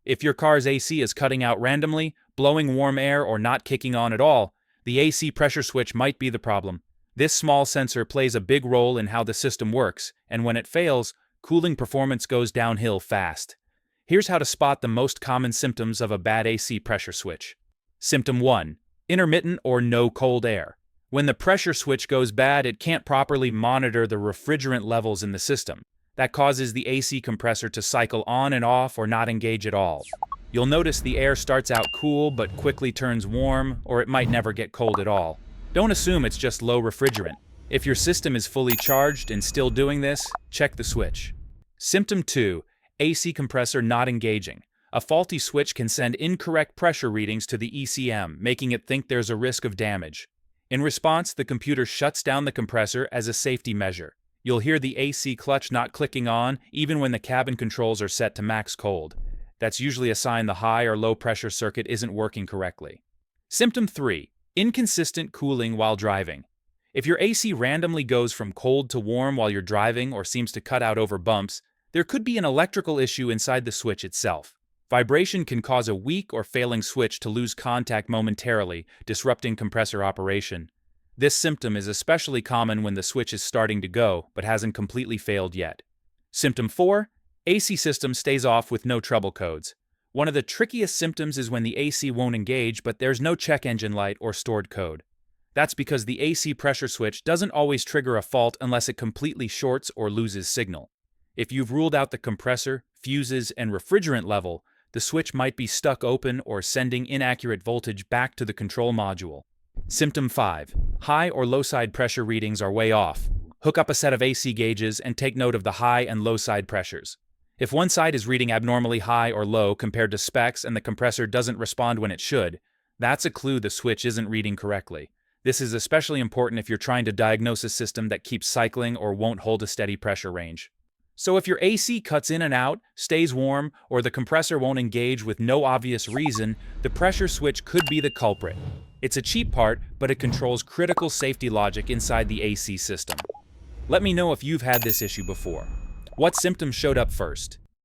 If your car's AC is cutting out randomly, blowing warm air, or not kicking on at all, the AC pressure switch might be the problem. This small sensor plays a big role in how the system works, and when it fails, cooling performance goes downhill fast. Here's how to spot the most common symptoms of a bad AC pressure switch. Symptom 1. Intermittent or no cold air. When the pressure switch goes bad, it can't properly monitor the refrigerant levels in the system. That causes the AC compressor to cycle on and off or not engage at all. You'll notice the air starts out cool but quickly turns warm, or it might never get cold at all. Don't assume it's just low refrigerant. If your system is fully charged and still doing this, check the switch. Symptom 2. AC compressor not engaging. A faulty switch can send incorrect pressure readings to the ECM, making it think there's a risk of damage. In response, the computer shuts down the compressor as a safety measure. You'll hear the AC clutch not clicking on, even when the cabin controls are set to max cold. That's usually a sign the high or low pressure circuit isn't working correctly. Symptom 3. Inconsistent cooling while driving. If your AC randomly goes from cold to warm while you're driving or seems to cut out over bumps, there could be an electrical issue inside the switch itself. Vibration can cause a weak or failing switch to lose contact momentarily, disrupting compressor operation. This symptom is especially common when the switch is starting to go, but hasn't completely failed yet. Symptom 4. AC system stays off with no trouble codes. One of the trickiest symptoms is when the AC won't engage, but there's no check engine light or stored code. That's because the AC pressure switch doesn't always trigger a fault unless it completely shorts or loses signal. If you've ruled out the compressor, fuses, and refrigerant level, the switch might be stuck open or sending inaccurate voltage back to the control module. Symptom 5. High or low side pressure readings are way off. Hook up a set of AC gauges and take note of the high and low side pressures. If one side is reading abnormally high or low compared to specs and the compressor doesn't respond when it should, that's a clue the switch isn't reading correctly. This is especially important if you're trying to diagnose a system that keeps cycling or won't hold a steady pressure range. So if your AC cuts in and out, stays warm, or the compressor won't engage with no obvious reason, the pressure switch could be the culprit. It's a cheap part, but it controls critical safety logic inside the AC system. Let me know if you've had this issue before. What symptoms showed up first?